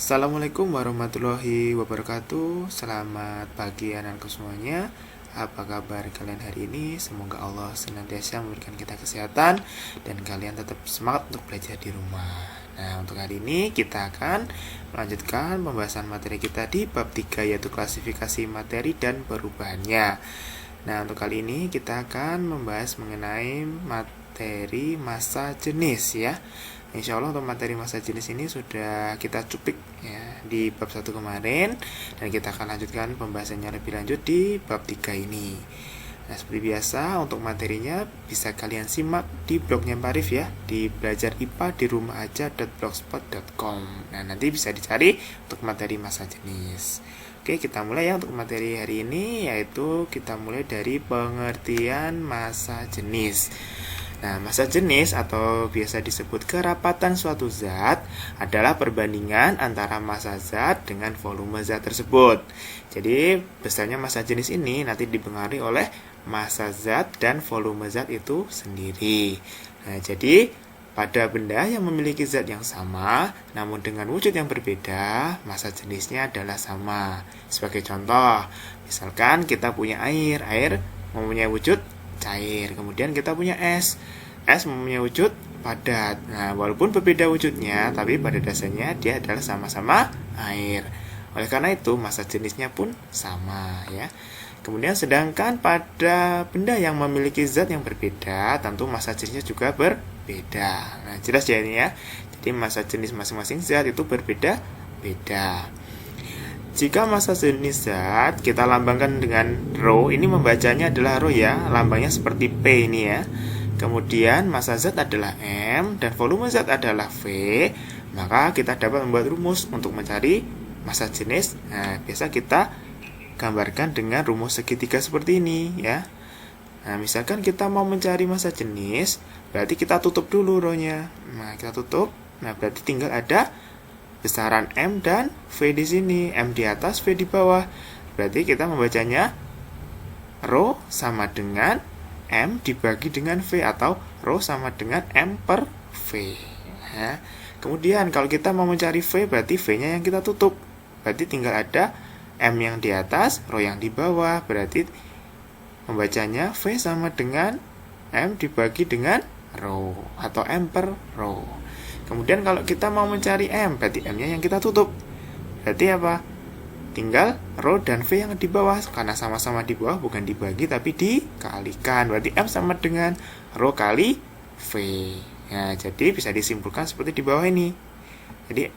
Assalamualaikum warahmatullahi wabarakatuh. Selamat pagi anak-anakku semuanya. Apa kabar kalian hari ini? Semoga Allah senantiasa memberikan kita kesehatan dan kalian tetap semangat untuk belajar di rumah. Nah, untuk hari ini kita akan melanjutkan pembahasan materi kita di bab 3, yaitu klasifikasi materi dan perubahannya. Nah, untuk kali ini kita akan membahas mengenai materi massa jenis ya. Insya Allah untuk materi massa jenis ini sudah kita cuplik ya di bab 1 kemarin, dan kita akan lanjutkan pembahasannya lebih lanjut di bab 3 ini. Nah, seperti biasa untuk materinya bisa kalian simak di blognya Pak Arif ya, di belajarIPA-dirumah-aja.blogspot.com. Nah, nanti bisa dicari untuk materi massa jenis. Oke, kita mulai ya untuk materi hari ini, yaitu kita mulai dari pengertian massa jenis. Nah, massa jenis atau biasa disebut kerapatan suatu zat adalah perbandingan antara massa zat dengan volume zat tersebut. Jadi, besarnya massa jenis ini nanti dipengaruhi oleh massa zat dan volume zat itu sendiri. Nah, jadi pada benda yang memiliki zat yang sama, namun dengan wujud yang berbeda, massa jenisnya adalah sama. Sebagai contoh, misalkan kita punya air mempunyai wujud cair, kemudian kita punya es mempunyai wujud padat. Nah, walaupun berbeda wujudnya, tapi pada dasarnya dia adalah sama-sama air. Oleh karena itu, massa jenisnya pun sama ya. Kemudian sedangkan pada benda yang memiliki zat yang berbeda, tentu massa jenisnya juga berbeda. Nah, jelas ya ini ya. Jadi massa jenis masing-masing zat itu berbeda-beda. Jika massa jenis zat kita lambangkan dengan rho, ini membacanya adalah rho ya, lambangnya seperti P ini ya. Kemudian massa zat adalah M dan volume zat adalah V, maka kita dapat membuat rumus untuk mencari massa jenis. Nah, biasa kita gambarkan dengan rumus segitiga seperti ini ya. Nah, misalkan kita mau mencari massa jenis, berarti kita tutup dulu rho-nya. Nah, kita tutup. Nah, berarti tinggal ada besaran M dan V di sini, M di atas, V di bawah. Berarti kita membacanya rho sama dengan M dibagi dengan V, atau rho sama dengan M per V. Nah, kemudian kalau kita mau mencari V, berarti V-nya yang kita tutup. Berarti tinggal ada M yang di atas, rho yang di bawah. Berarti membacanya V sama dengan M dibagi dengan rho, atau M per rho. Kemudian kalau kita mau mencari M, berarti M-nya yang kita tutup. Berarti apa? Tinggal rho dan V yang di bawah. Karena sama-sama di bawah, bukan dibagi tapi dikalikan. Berarti M sama dengan rho kali V. Nah, jadi bisa disimpulkan seperti di bawah ini. Jadi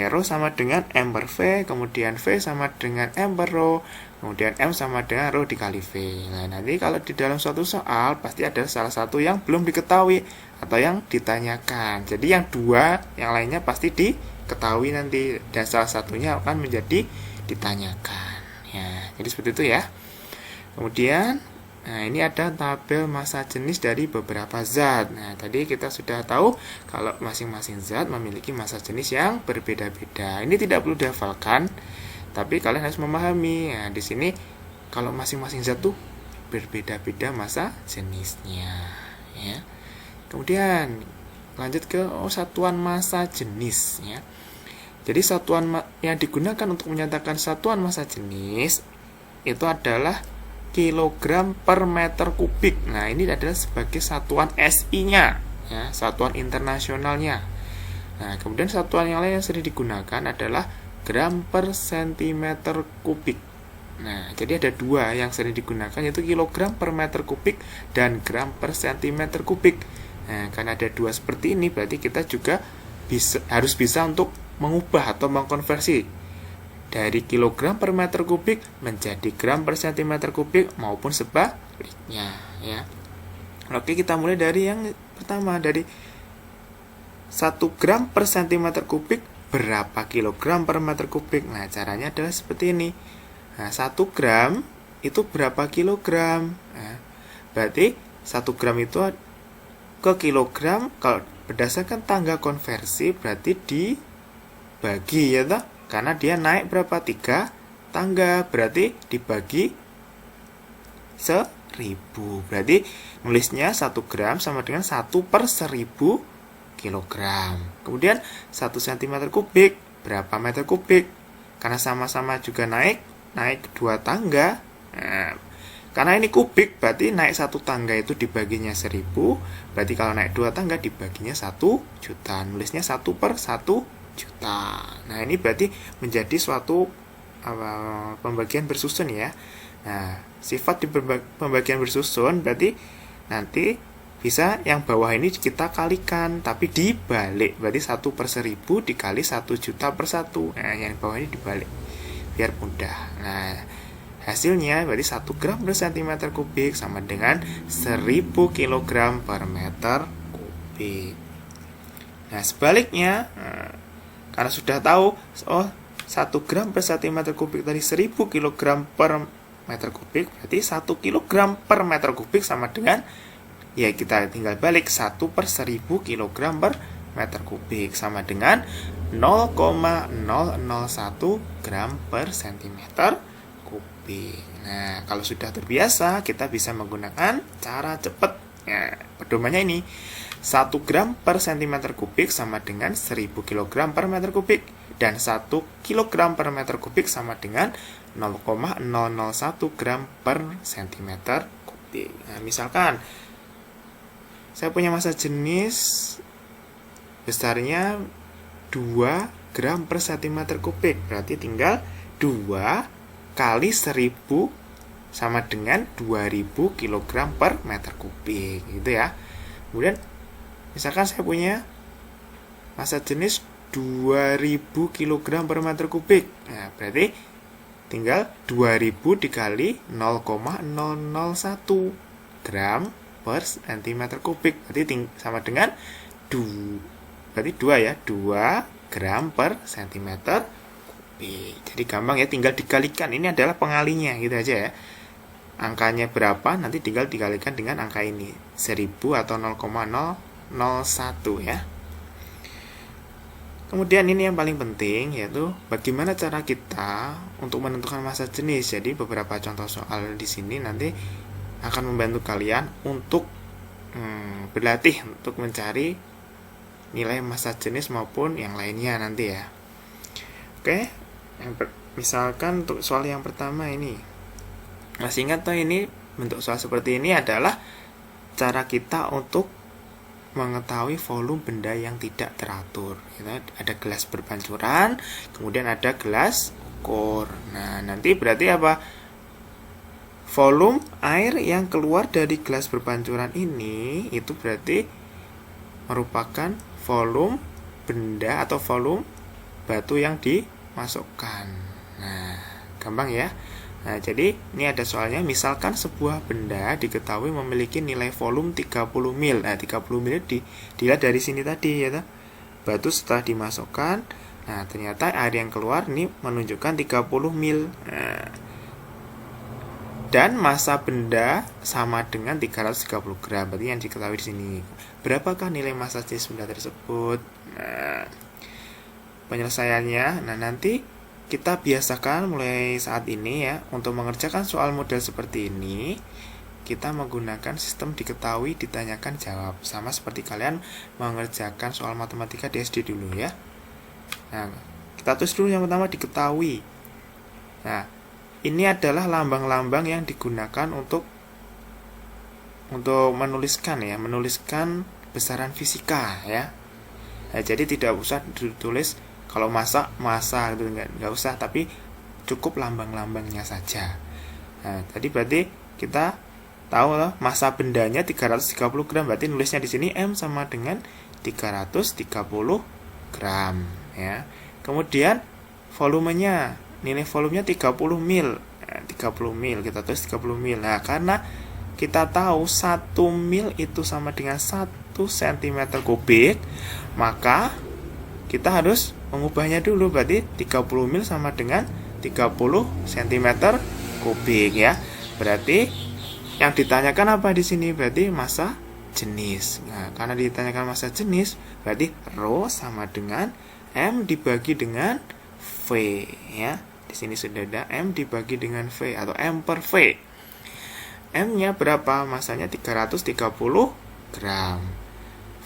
rho sama dengan M per V, kemudian V sama dengan M per rho, kemudian M sama dengan rho dikali V. Nah, nanti kalau di dalam suatu soal pasti ada salah satu yang belum diketahui atau yang ditanyakan. Jadi yang dua, yang lainnya pasti diketahui nanti, dan salah satunya akan menjadi ditanyakan. Ya, jadi seperti itu ya. Kemudian, nah ini ada tabel massa jenis dari beberapa zat. Nah, tadi kita sudah tahu kalau masing-masing zat memiliki massa jenis yang berbeda-beda. Ini tidak perlu dihafalkan, tapi kalian harus memahami. Nah, di sini kalau masing-masing zat tuh berbeda-beda massa jenisnya, ya. Kemudian lanjut ke satuan massa jenis ya. Jadi satuan yang digunakan untuk menyatakan satuan massa jenis itu adalah kilogram per meter kubik. Nah, ini adalah sebagai satuan SI-nya ya, satuan internasionalnya. Nah, kemudian satuan yang lain yang sering digunakan adalah gram per sentimeter kubik. Nah, jadi ada dua yang sering digunakan, yaitu kilogram per meter kubik dan gram per sentimeter kubik. Nah, karena ada dua seperti ini, berarti kita juga harus bisa untuk mengubah atau mengkonversi dari kilogram per meter kubik menjadi gram per sentimeter kubik maupun sebaliknya ya. Oke, kita mulai dari yang pertama, dari 1 gram per sentimeter kubik berapa kilogram per meter kubik. Nah, caranya adalah seperti ini. Nah, 1 gram itu berapa kilogram? Nah, berarti 1 gram itu ke kilogram, kalau berdasarkan tangga konversi berarti dibagi ya toh, karena dia naik berapa, 3 tangga, berarti dibagi 1000. Berarti nulisnya 1 gram sama dengan 1 per 1000 kilogram. Kemudian 1 cm kubik berapa meter kubik? Karena sama-sama juga naik 2 tangga. Nah, karena ini kubik, berarti naik 1 tangga itu dibaginya 1000. Berarti kalau naik 2 tangga dibaginya 1 juta. Nulisnya 1/1 juta. Nah, ini berarti menjadi suatu pembagian bersusun ya. Nah, sifat di pembagian bersusun berarti nanti bisa yang bawah ini kita kalikan, tapi dibalik. Berarti 1/1000 dikali 1 juta per 1. Nah, yang bawah ini dibalik biar mudah. Nah, hasilnya berarti 1 gram per cm kubik sama dengan 1000 kg per meter kubik. Nah, sebaliknya, karena sudah tahu, 1 gram per cm kubik tadi 1000 kg per meter kubik, berarti 1 kg per meter kubik sama dengan, ya kita tinggal balik, 1/1000 kg per meter kubik sama dengan 0,001 gram per cm kubik. Nah, kalau sudah terbiasa, kita bisa menggunakan cara cepat. Nah, pedomannya ini, 1 gram per cm kubik sama dengan 1000 kg per meter kubik. Dan 1 kg per meter kubik sama dengan 0,001 gram per cm kubik. Nah, misalkan, saya punya massa jenis besarnya 2 gram per cm kubik. Berarti tinggal 2 kali 1000 sama dengan 2000 kg per meter kubik, gitu ya. Kemudian misalkan saya punya massa jenis 2000 kg per meter kubik. Nah, berarti tinggal 2000 dikali 0,001 gram per cm kubik. Berarti sama dengan 2 ya, 2 gram per cm kubik. Jadi gampang ya, tinggal dikalikan. Ini adalah pengalinya, gitu aja ya. Angkanya berapa, nanti tinggal dikalikan dengan angka ini, 1000 atau 0,001 ya. Kemudian ini yang paling penting, yaitu bagaimana cara kita untuk menentukan massa jenis. Jadi beberapa contoh soal di sini nanti akan membantu kalian untuk berlatih untuk mencari nilai massa jenis maupun yang lainnya nanti ya. Oke, misalkan untuk soal yang pertama ini, masih ingat tuh, ini bentuk soal seperti ini adalah cara kita untuk mengetahui volume benda yang tidak teratur. Ada gelas berpancuran, kemudian ada gelas ukur. Nah, nanti berarti apa? Volume air yang keluar dari gelas berpancuran ini itu berarti merupakan volume benda atau volume batu yang dimasukkan. Nah, gampang ya. Nah, jadi ini ada soalnya, misalkan sebuah benda diketahui memiliki nilai volume 30 mil. Nah, 30 mil dilihat dari sini tadi ya. Batu setelah dimasukkan, nah ternyata air yang keluar ini menunjukkan 30 mil. Nah, dan massa benda sama dengan 330 gram. Berarti yang diketahui di sini. Berapakah nilai massa jenis benda tersebut? Nah, penyelesaiannya, nah nanti kita biasakan mulai saat ini ya, untuk mengerjakan soal model seperti ini, kita menggunakan sistem diketahui, ditanyakan, jawab. Sama seperti kalian mengerjakan soal matematika di SD dulu ya. Nah, kita tulis dulu yang pertama, diketahui. Nah, ini adalah lambang-lambang yang digunakan untuk menuliskan ya, menuliskan besaran fisika ya. Nah, jadi tidak usah ditulis kalau massa gitu, nggak usah, tapi cukup lambang-lambangnya saja. Nah, tadi berarti kita tahu lah, massa bendanya 330 gram, berarti nulisnya di sini M sama dengan 330 gram ya. Kemudian volumenya, nilai volumenya 30 mil. Nah, 30 mil, kita tulis 30 mil. Nah, karena kita tahu 1 mil itu sama dengan 1 cm kubik, maka kita harus mengubahnya dulu. Berarti 30 mil sama dengan 30 cm kubik ya. Berarti yang ditanyakan apa di sini? Berarti massa jenis. Nah, karena ditanyakan massa jenis, berarti rho sama dengan M dibagi dengan V ya. Di sini sudah ada M dibagi dengan V atau M per V. M-nya berapa? Massanya 330 gram.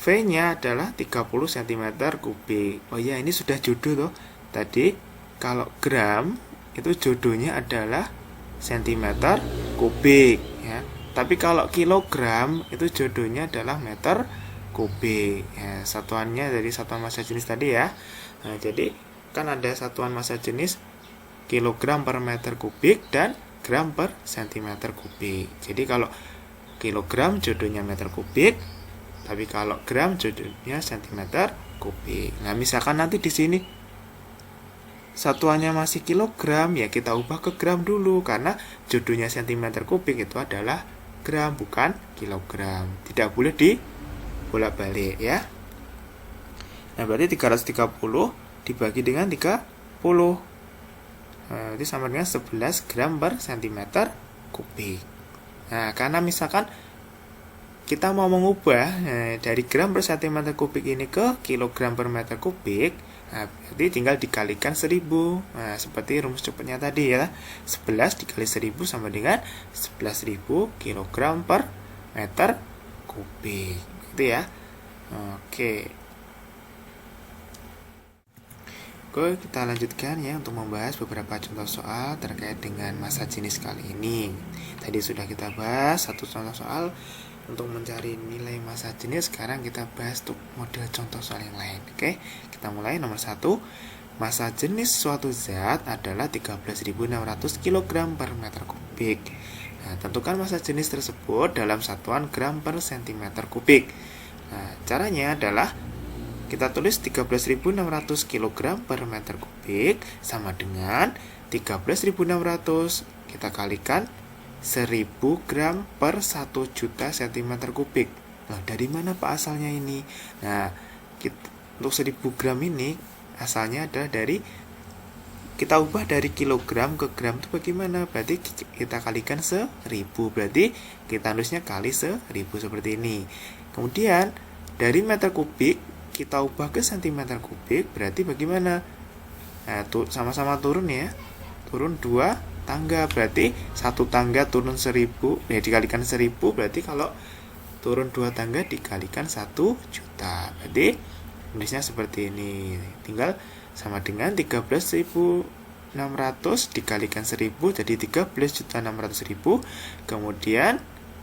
V-nya adalah 30 cm kubik. Oh ya, ini sudah jodoh tuh. tadi kalau gram itu jodohnya adalah sentimeter kubik ya. Tapi kalau kilogram itu jodohnya adalah meter kubik ya. Satuannya dari satuan massa jenis tadi ya. Nah, jadi kan ada satuan massa jenis kilogram per meter kubik dan gram per sentimeter kubik. Jadi kalau kilogram jodohnya meter kubik, tapi kalau gram jodohnya sentimeter kubik. Nah, misalkan nanti di sini satuannya masih kilogram, ya kita ubah ke gram dulu karena jodohnya sentimeter kubik itu adalah gram bukan kilogram. Tidak boleh dibolak-balik ya. Nah, berarti 330 dibagi dengan 30. Nah, itu sama dengan 11 gram per sentimeter kubik. Nah, karena misalkan kita mau mengubah dari gram per sentimeter kubik ini ke kilogram per meter kubik, nah, berarti tinggal dikalikan 1000. Nah, seperti rumus cepatnya tadi ya. 11 dikali 1000 sama dengan 11.000 kilogram per meter kubik. Gitu ya. Oke. Oke, kita lanjutkan ya untuk membahas beberapa contoh soal terkait dengan massa jenis kali ini. Tadi sudah kita bahas satu contoh soal untuk mencari nilai massa jenis. Sekarang kita bahas untuk model contoh soal yang lain. Oke, kita mulai. Nomor 1, massa jenis suatu zat adalah 13.600 kg per meter kubik. Nah, tentukan massa jenis tersebut dalam satuan gram per sentimeter kubik. Nah, caranya adalah kita tulis 13.600 kg per meter kubik sama dengan 13.600 kita kalikan 1000 gram per 1 juta cm kubik. Nah, dari mana Pak asalnya ini? Nah, untuk 1000 gram ini asalnya adalah dari, kita ubah dari kilogram ke gram itu bagaimana? Berarti kita kalikan 1000, berarti kita tulisnya kali 1000 seperti ini. Kemudian dari meter kubik kita ubah ke sentimeter kubik, berarti bagaimana? Nah, sama-sama turun ya. Turun 2 tangga, berarti 1 tangga turun 1000, ya dikalikan 1000, berarti kalau turun 2 tangga dikalikan 1 juta. Berarti tulisnya seperti ini. Tinggal sama dengan 13.600 dikalikan 1000 jadi 13.600.000, kemudian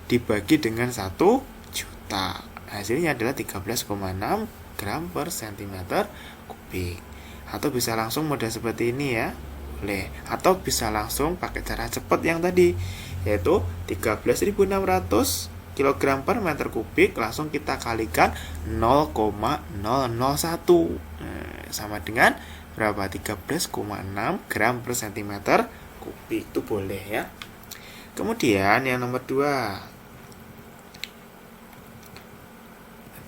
dibagi dengan 1 juta. Hasilnya adalah 13,6 gram per sentimeter kubik. Atau bisa langsung model seperti ini ya, boleh. Atau bisa langsung pakai cara cepat yang tadi, yaitu 13.600 kg per meter kubik langsung kita kalikan 0,001. Sama dengan berapa? 13,6 gram per sentimeter kubik. Itu boleh ya. Kemudian yang nomor 2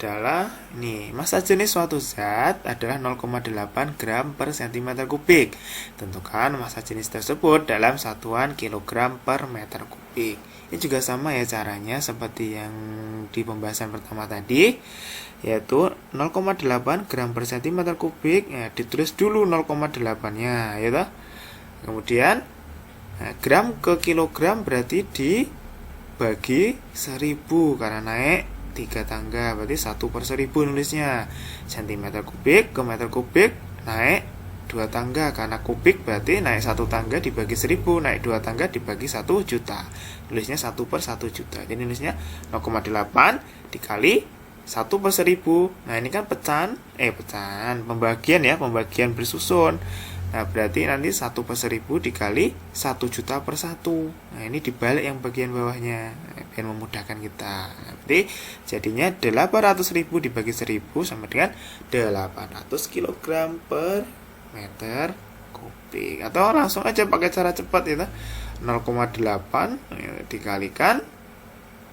adalah nih, massa jenis suatu zat adalah 0,8 gram per sentimeter kubik. Tentukan massa jenis tersebut dalam satuan kilogram per meter kubik. Ini juga sama ya caranya seperti yang di pembahasan pertama tadi, yaitu 0,8 gram per sentimeter kubik ya, ditulis dulu 0,8-nya ya toh. Kemudian gram ke kilogram berarti dibagi 1000 karena naik 3 tangga, berarti 1 per 1000 nulisnya. Sentimeter kubik ke meter kubik naik 2 tangga, karena kubik berarti naik 1 tangga dibagi 1000, naik 2 tangga dibagi 1 juta. Nulisnya 1 per 1 juta. Jadi nulisnya 0,8 dikali 1 per 1000. Nah, ini kan pecahan, pembagian ya, pembagian bersusun. Nah, berarti nanti 1 per 1000 dikali 1 juta per 1. Nah, ini dibalik yang bagian bawahnya, biar memudahkan kita. Nah, berarti jadinya 800.000 dibagi 1000 sama dengan 800 kg per meter kubik. Atau langsung aja pakai cara cepat ya, 0,8 dikalikan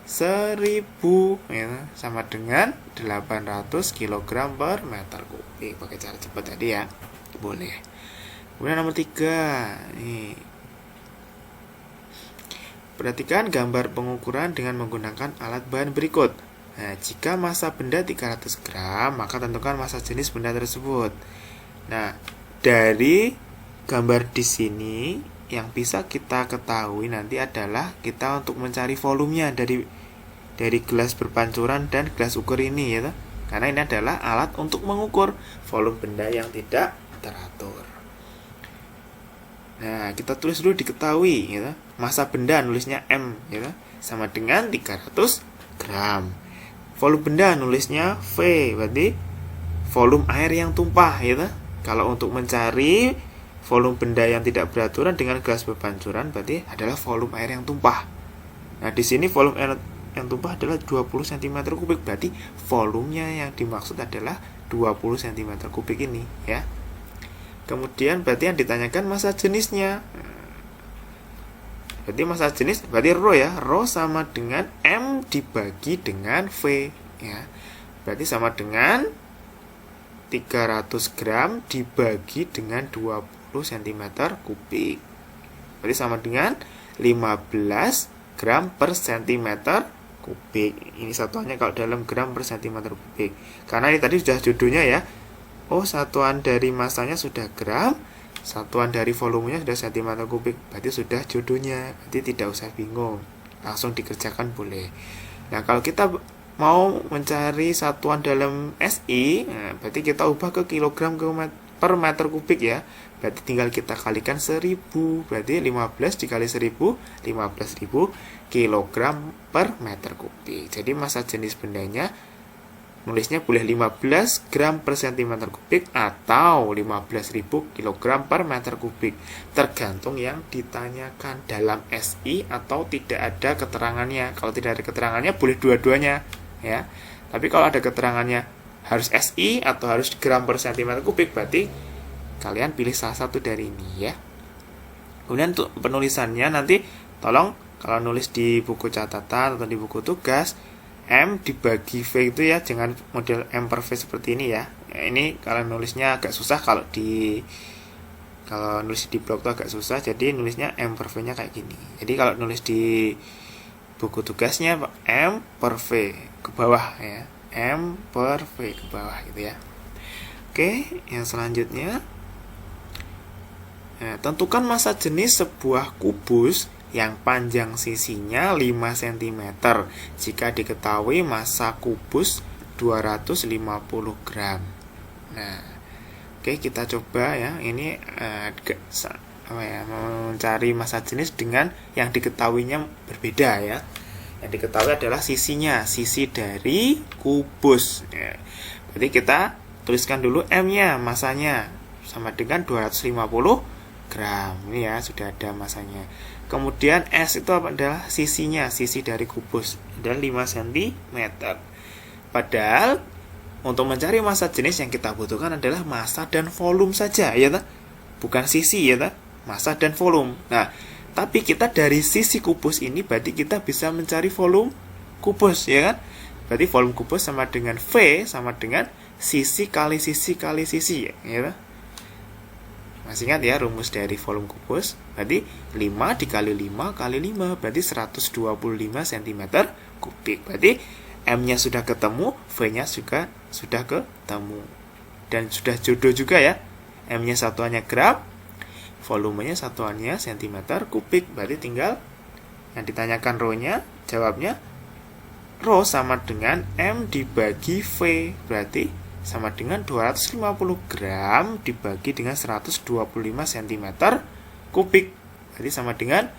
1000 ya, sama dengan 800 kg per meter kubik. Pakai cara cepat tadi ya, boleh. Kemudian nomor 3 nih, perhatikan gambar pengukuran dengan menggunakan alat bahan berikut. Nah, jika massa benda 300 gram, maka tentukan massa jenis benda tersebut. Nah, dari gambar di sini yang bisa kita ketahui nanti adalah kita untuk mencari volumenya dari gelas berpancuran dan gelas ukur ini ya. Karena ini adalah alat untuk mengukur volume benda yang tidak teratur. Nah, kita tulis dulu diketahui gitu. Massa benda nulisnya M gitu, sama dengan 300 gram. Volume benda nulisnya V, berarti volume air yang tumpah gitu. Kalau untuk mencari volume benda yang tidak beraturan dengan gelas berpancuran berarti adalah volume air yang tumpah. Nah, di sini volume air yang tumpah adalah 20 cm kubik, berarti volumenya yang dimaksud adalah 20 cm kubik ini ya. Kemudian berarti yang ditanyakan massa jenisnya. Berarti massa jenis berarti rho ya. Rho sama dengan M dibagi dengan V ya. Berarti sama dengan 300 gram dibagi dengan 20 cm kubik. Berarti sama dengan 15 gram per cm kubik. Ini satuannya kalau dalam gram per cm kubik. Karena ini tadi sudah judulnya ya. Oh, satuan dari masanya sudah gram, satuan dari volumenya sudah cm kubik. Berarti sudah jodohnya. Berarti tidak usah bingung. Langsung dikerjakan boleh. Nah, kalau kita mau mencari satuan dalam SI, nah, berarti kita ubah ke kilogram per meter kubik ya. Berarti tinggal kita kalikan 1000. Berarti 15 dikali 1000, 15.000 kilogram per meter kubik. Jadi massa jenis bendanya nulisnya boleh 15 gram per cm kubik atau 15.000 kg per meter kubik, tergantung yang ditanyakan dalam SI atau tidak ada keterangannya. Kalau tidak ada keterangannya boleh dua-duanya ya. Tapi kalau ada keterangannya harus SI atau harus gram per cm kubik, berarti kalian pilih salah satu dari ini ya. Kemudian untuk penulisannya nanti tolong kalau nulis di buku catatan atau di buku tugas, M dibagi V itu ya, jangan model M per V seperti ini ya. Ini kalau nulisnya agak susah, kalau nulis di blog itu agak susah, jadi nulisnya M per V nya kayak gini. Jadi kalau nulis di buku tugasnya M per V ke bawah ya, M per V ke bawah gitu ya. Oke, yang selanjutnya, nah, tentukan massa jenis sebuah kubus yang panjang sisinya 5 cm jika diketahui massa kubus 250 gram. Nah, oke, kita coba ya. Ini mencari massa jenis dengan yang diketahuinya berbeda ya. Yang diketahui adalah sisinya, sisi dari kubus ya. Berarti kita tuliskan dulu M-nya, massanya sama dengan 250 gram. Ini ya, sudah ada massanya. Kemudian S itu adalah sisinya, sisi dari kubus, dan 5 cm. Padahal untuk mencari massa jenis yang kita butuhkan adalah massa dan volume saja, ya tak? Bukan sisi, ya tak? Massa dan volume. Nah, tapi kita dari sisi kubus ini berarti kita bisa mencari volume kubus, ya kan? Berarti volume kubus sama dengan V sama dengan sisi kali sisi kali sisi, ya tak? Masih ingat ya rumus dari volume kubus? Berarti 5 dikali 5 kali 5 berarti 125 cm kubik. Berarti M-nya sudah ketemu, V-nya juga sudah ketemu. Dan sudah jodoh juga ya. M-nya satuannya gram, volumenya satuannya cm kubik. Berarti tinggal yang ditanyakan rho-nya, jawabnya rho sama dengan M dibagi V. Berarti sama dengan 250 gram dibagi dengan 125 cm kubik. Jadi sama dengan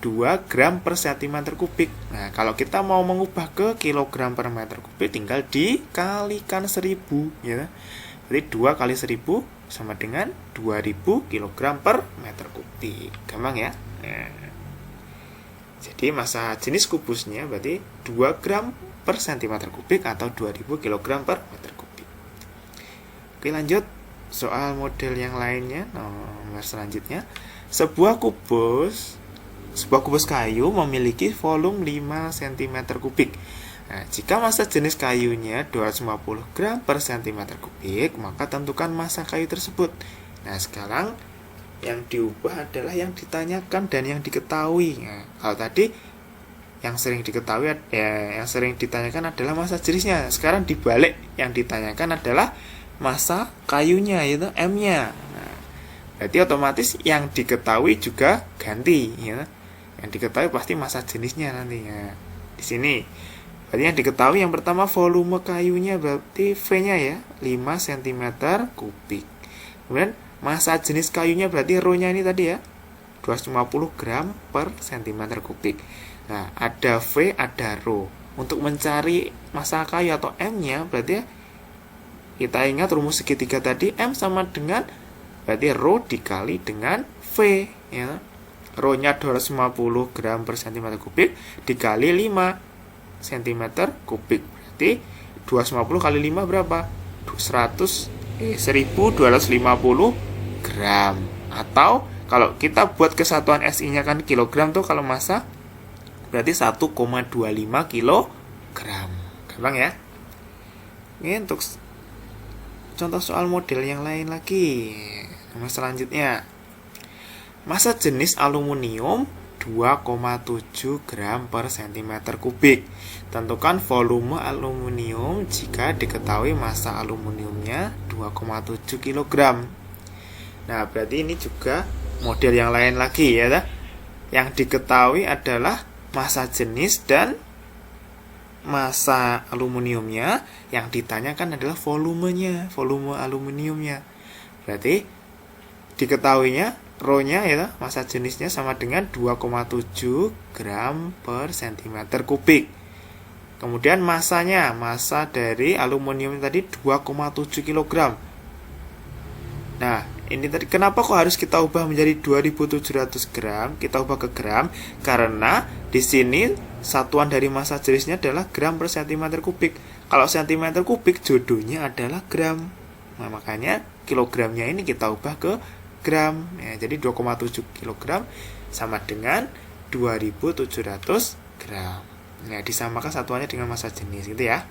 2 gram per cm kubik. Nah, kalau kita mau mengubah ke kilogram per meter kubik, tinggal dikalikan 1000. Ya. Jadi 2 kali 1000 sama dengan 2000 kg per meter kubik. Gampang ya? Nah, jadi massa jenis kubusnya berarti 2 gram per cm kubik atau 2000 kg per meter kubik. Oke, lanjut soal model yang lainnya. Nomor selanjutnya, sebuah kubus kayu memiliki volume 5 cm kubik. Nah, jika massa jenis kayunya 250 gram per cm kubik, maka tentukan massa kayu tersebut. Nah, sekarang yang diubah adalah yang ditanyakan dan yang diketahui. Nah, kalau tadi yang sering diketahui yang sering ditanyakan adalah massa jenisnya. Sekarang dibalik, yang ditanyakan adalah massa kayunya, yaitu M-nya. Nah, berarti otomatis yang diketahui juga ganti ya. Yang diketahui pasti massa jenisnya nantinya. Di sini berarti yang diketahui yang pertama volume kayunya, berarti V-nya ya 5 cm kubik. Kemudian Massa jenis kayunya berarti rho-nya ini tadi ya, 250 gram per cm kubik. Nah, ada V, ada rho. Untuk mencari massa kayu atau M-nya, berarti ya, kita ingat rumus segitiga tadi, M sama dengan berarti rho dikali dengan V, ya. Rho-nya 250 gram per cm kubik dikali 5 cm kubik. Berarti 250 kali 5 berapa? 1250 gram. Atau kalau kita buat kesatuan SI-nya kan kilogram tuh kalau massa, berarti 1,25 kilogram. Gampang ya? Ini untuk contoh soal model yang lain lagi. Nomor selanjutnya, massa jenis aluminium 2,7 gram per cm kubik. Tentukan volume aluminium jika diketahui massa aluminiumnya 2,7 kg. Nah, berarti ini juga model yang lain lagi ya. Yang diketahui adalah massa jenis dan massa aluminiumnya, yang ditanyakan adalah volumenya, volume aluminiumnya. Berarti diketahuinya rho-nya ya, massa jenisnya sama dengan 2,7 gram per cm kubik. Kemudian massanya, massa dari aluminium tadi 2,7 kg. Nah, ini tadi kenapa kok harus kita ubah menjadi 2700 gram? Kita ubah ke gram karena di sini satuan dari massa jenisnya adalah gram per cm kubik. Kalau cm kubik jodohnya adalah gram. Nah, makanya kilogramnya ini kita ubah ke gram. Ya, jadi 2,7 kg sama dengan 2700 gram. Nah, disamakan satuannya dengan massa jenis gitu ya.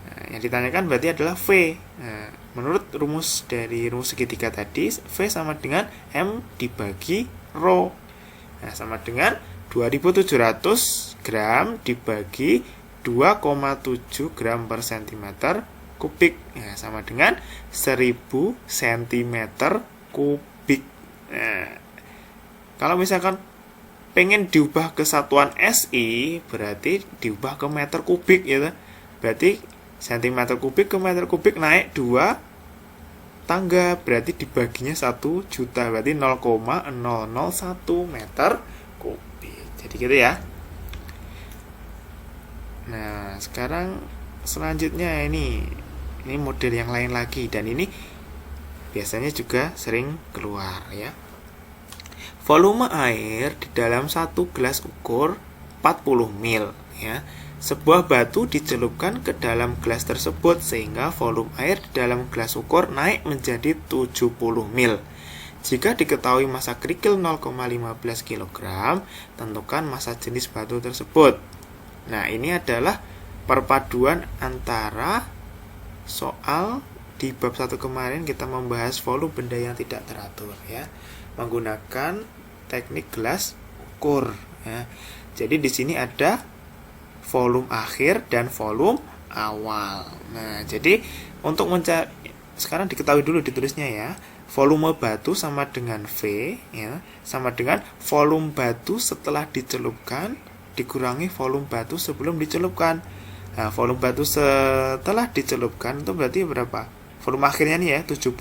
Nah, yang ditanyakan berarti adalah V. Nah, menurut rumus dari rumus segitiga tadi, V sama dengan M dibagi rho. Nah, sama dengan 2700 gram dibagi 2,7 gram per cm kubik. Nah, sama dengan 1000 cm kubik. Nah, kalau misalkan pengen diubah ke satuan SI, berarti diubah ke meter kubik ya. Berarti cm kubik ke meter kubik naik 2 tangga, berarti dibaginya 1 juta, berarti 0,001 meter kubik. Jadi gitu ya. Nah, sekarang selanjutnya ini model yang lain lagi, dan ini biasanya juga sering keluar ya. Volume air di dalam satu gelas ukur 40 ml ya. Sebuah batu dicelupkan ke dalam gelas tersebut sehingga volume air di dalam gelas ukur naik menjadi 70 ml. Jika diketahui massa kerikil 0,15 kg, tentukan massa jenis batu tersebut. Nah, ini adalah perpaduan antara soal di bab 1 kemarin kita membahas volume benda yang tidak teratur ya, menggunakan teknik gelas ukur ya. Jadi di sini ada volume akhir dan volume awal. Nah, jadi untuk mencari, sekarang diketahui dulu ditulisnya ya. Volume batu sama dengan V ya, sama dengan volume batu setelah dicelupkan dikurangi volume batu sebelum dicelupkan. Nah, volume batu setelah dicelupkan itu berarti berapa? Volume akhirnya nih ya, 70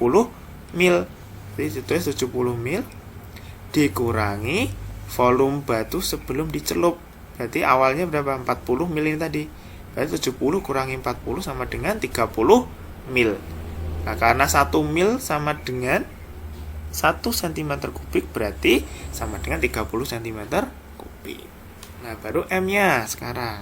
ml. Jadi itu 70 ml dikurangi volume batu sebelum dicelup. Berarti awalnya berapa? 40 ml ini tadi. Berarti 70 kurangi 40 sama dengan 30 ml. Nah, karena 1 ml sama dengan 1 cm kubik, berarti sama dengan 30 cm kubik. Nah, baru M-nya sekarang.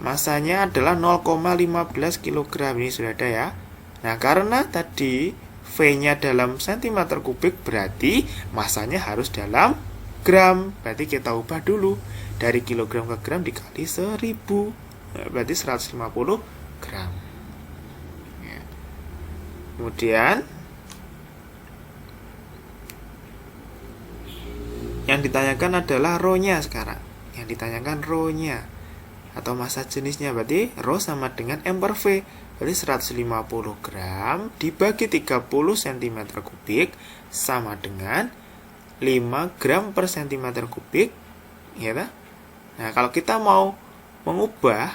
Masanya adalah 0,15 kg. Ini sudah ada ya. Nah, karena tadi V-nya dalam cm kubik, berarti masanya harus dalam gram. Berarti kita ubah dulu dari kilogram ke gram dikali 1000. Nah, berarti 150 gram. Ya. Kemudian yang ditanyakan adalah rho-nya sekarang. Yang ditanyakan rho-nya atau massa jenisnya, berarti rho sama dengan M per V. Berarti 150 gram dibagi 30 cm kubik sama dengan 5 gram per cm kubik ya. Nah, kalau kita mau mengubah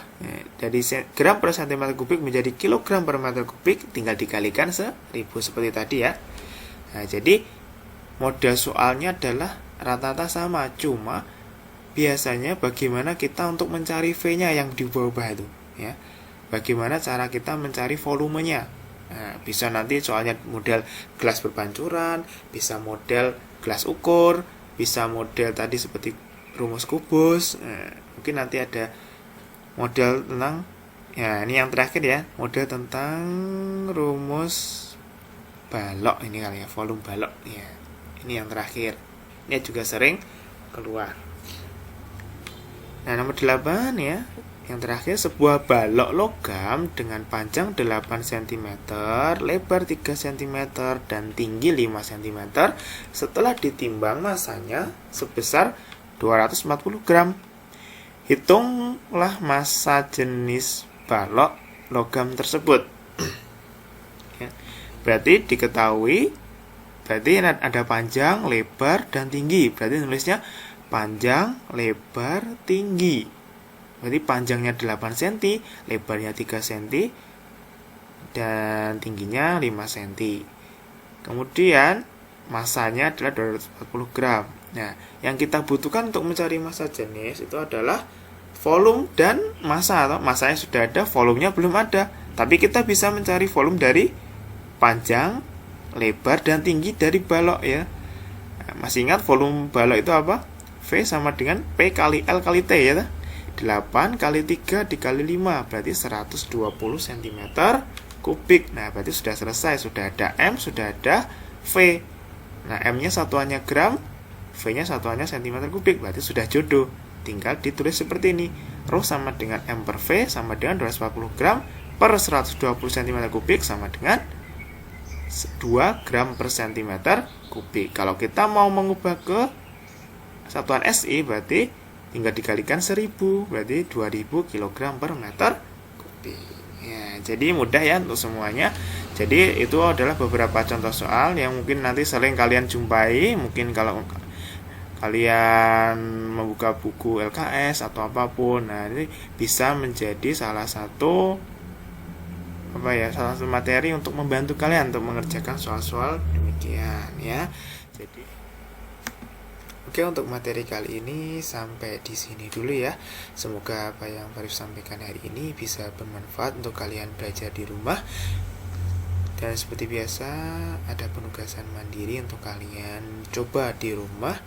dari gram per cm kubik menjadi kilogram per meter kubik, tinggal dikalikan 1000 seperti tadi ya. Nah, jadi model soalnya adalah rata-rata sama, cuma biasanya bagaimana kita untuk mencari V-nya yang di bawah itu ya. Bagaimana cara kita mencari volumenya. Nah, bisa nanti soalnya model gelas berpancuran, bisa model gelas ukur, bisa model tadi seperti rumus kubus. Nah, mungkin nanti ada model tentang ya, ini yang terakhir ya, model tentang rumus balok ini kali ya, volume balok ya. Ini yang terakhir. Ini juga sering keluar. Nah, nomor 8 ya. Yang terakhir, sebuah balok logam dengan panjang 8 cm, lebar 3 cm, dan tinggi 5 cm setelah ditimbang masanya sebesar 240 gram. Hitunglah massa jenis balok logam tersebut. Ya. Berarti diketahui, berarti ada panjang, lebar, dan tinggi. Berarti nulisnya panjang, lebar, tinggi. Berarti panjangnya 8 cm, lebarnya 3 cm, dan tingginya 5 cm. Kemudian masanya adalah 240 gram. Nah, yang kita butuhkan untuk mencari massa jenis itu adalah volume dan massa. Atau massanya sudah ada, volumenya belum ada. Tapi kita bisa mencari volume dari panjang, lebar, dan tinggi dari balok ya. Nah, masih ingat volume balok itu apa? V sama dengan P kali L kali T ya. 8 kali 3 dikali 5 berarti 120 cm kubik. Nah, berarti sudah selesai, sudah ada M, sudah ada V. Nah, M-nya satuannya gram, V-nya satuannya cm kubik, berarti sudah jodoh. Tinggal ditulis seperti ini. Rho sama dengan M per V sama dengan 240 gram per 120 cm kubik sama dengan 2 gram per cm kubik. Kalau kita mau mengubah ke satuan SI berarti tinggal dikalikan 1000, berarti 2000 kg per meter kubik. Ya, jadi mudah ya untuk semuanya. Jadi itu adalah beberapa contoh soal yang mungkin nanti sering kalian jumpai. Mungkin kalau kalian membuka buku LKS atau apapun, nah ini bisa menjadi salah satu salah satu materi untuk membantu kalian untuk mengerjakan soal-soal demikian ya. Jadi oke, untuk materi kali ini sampai di sini dulu ya. Semoga apa yang Farif sampaikan hari ini bisa bermanfaat untuk kalian belajar di rumah. Dan seperti biasa, ada penugasan mandiri untuk kalian coba di rumah.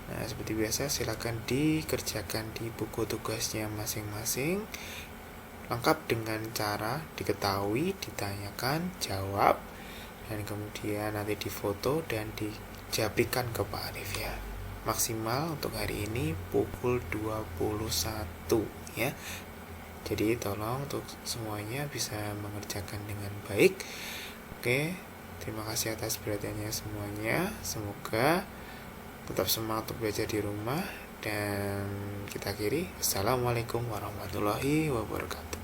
Nah, seperti biasa silakan dikerjakan di buku tugasnya masing-masing. Lengkap dengan cara diketahui, ditanyakan, jawab, dan kemudian nanti difoto dan dijabrikan ke Pak Arif ya. Maksimal untuk hari ini pukul 21 ya. Jadi tolong untuk semuanya bisa mengerjakan dengan baik. Oke, terima kasih atas perhatiannya semuanya. Semoga tetap semangat untuk belajar di rumah, dan kita akhiri. Assalamualaikum warahmatullahi wabarakatuh.